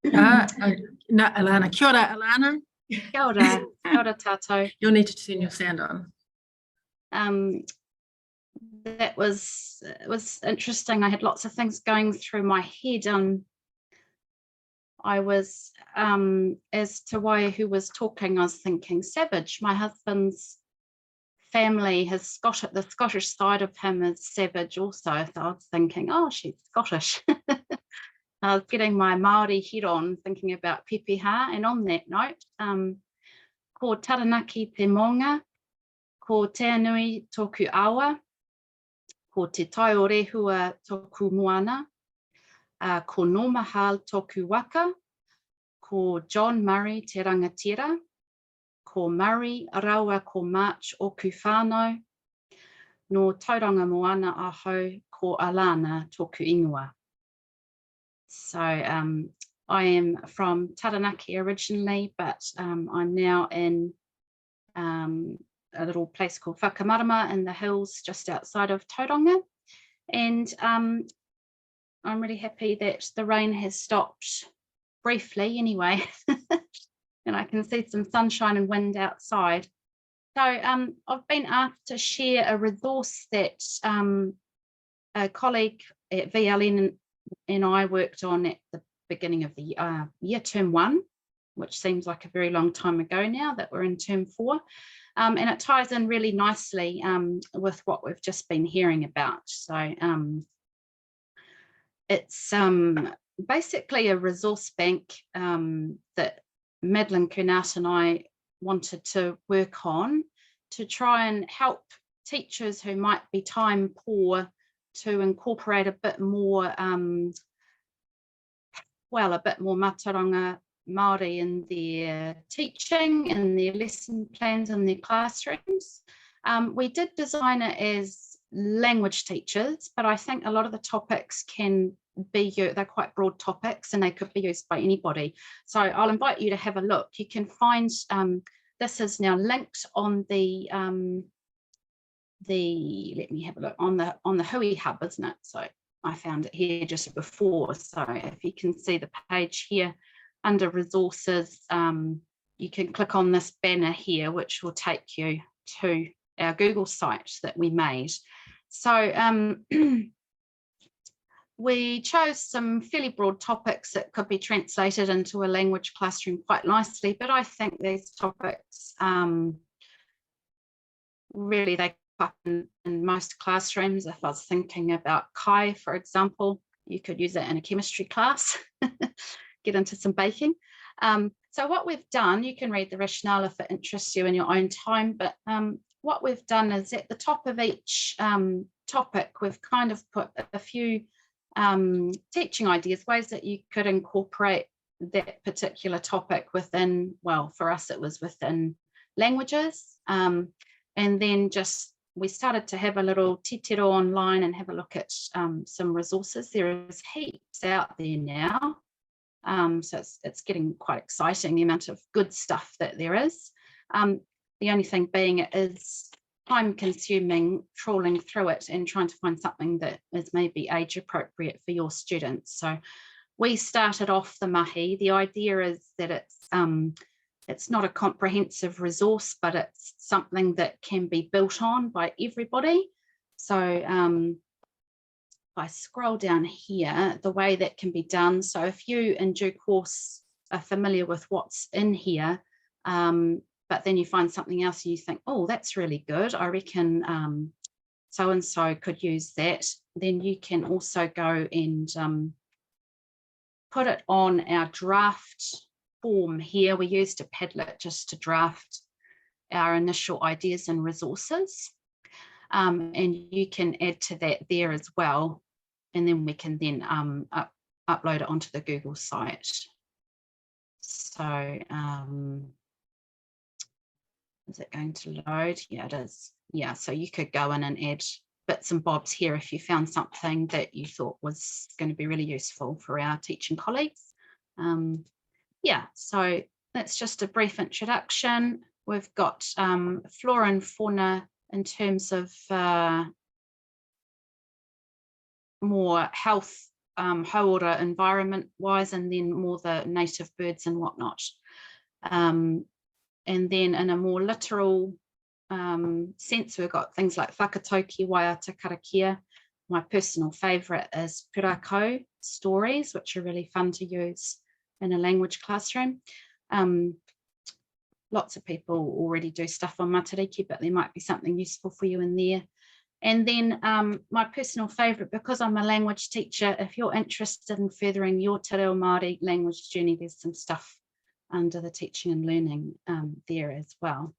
No, Alana. Kia ora, Alana. Kia ora tātou. You'll need to turn your sound on. That was interesting. I had lots of things going through my head. I was, as to why who was talking, I was thinking savage. My husband's family, the Scottish side of him is savage also. So I was thinking, oh, she's Scottish. I was getting my Māori head on, thinking about pepeha. And on that note, ko taranaki te monga, ko te anui tōku awa, ko te tai o rehua tōku moana, ko Norma Hall tōku waka, ko John Murray te rangatira, ko Murray rawa ko March oku whānau, no tauranga moana ahau ko Alana tōku ingoa. So I am from Taranaki originally, but I'm now in a little place called Whakamarama in the hills just outside of Tauranga. And I'm really happy that the rain has stopped briefly anyway, and I can see some sunshine and wind outside. So I've been asked to share a resource that a colleague at VLN and I worked on at the beginning of the year term 1, which seems like a very long time ago now that we're in term 4. And it ties in really nicely with what we've just been hearing about. So it's basically a resource bank that Madeline Kurnat and I wanted to work on to try and help teachers who might be time poor to incorporate a bit more, a bit more mātauranga Māori in their teaching, in their lesson plans, in their classrooms. We did design it as language teachers, but I think a lot of the topics can be, they're quite broad topics and they could be used by anybody. So I'll invite you to have a look. You can find, this is now linked on let me have a look, on the Hui Hub, isn't it? So I found it here just before. So if you can see the page here under resources, you can click on this banner here, which will take you to our Google site that we made. So we chose some fairly broad topics that could be translated into a language classroom quite nicely, but I think these topics really, they up in most classrooms. If I was thinking about Kai, for example, you could use it in a chemistry class, get into some baking. So what we've done, you can read the rationale if it interests you in your own time, but what we've done is at the top of each topic, we've kind of put a few teaching ideas, ways that you could incorporate that particular topic within, well, for us it was within languages, and then just we started to have a little titiro online and have a look at some resources. There is heaps out there now, so it's getting quite exciting, the amount of good stuff that there is. The only thing being it is time consuming trawling through it and trying to find something that is maybe age appropriate for your students. So we started off the mahi. The idea is that it's not a comprehensive resource, but it's something that can be built on by everybody. So if I scroll down here, the way that can be done. So if you in due course are familiar with what's in here, but then you find something else and you think, oh, that's really good, I reckon so-and-so could use that, then you can also go and put it on our draft form here. We used a Padlet just to draft our initial ideas and resources, and you can add to that there as well, and then we can then upload it onto the Google site. So is it going to load? Yeah, it is. Yeah, so you could go in and add bits and bobs here if you found something that you thought was going to be really useful for our teaching colleagues. Yeah, so that's just a brief introduction. We've got flora and fauna in terms of more health hauora environment wise, and then more the native birds and whatnot. And then in a more literal sense, we've got things like whakatauki, waiata, karakia. My personal favourite is pūrākau stories, which are really fun to use in a language classroom. Lots of people already do stuff on mātauriki, but there might be something useful for you in there. And then my personal favourite, because I'm a language teacher, if you're interested in furthering your te reo Māori language journey, there's some stuff under the teaching and learning there as well.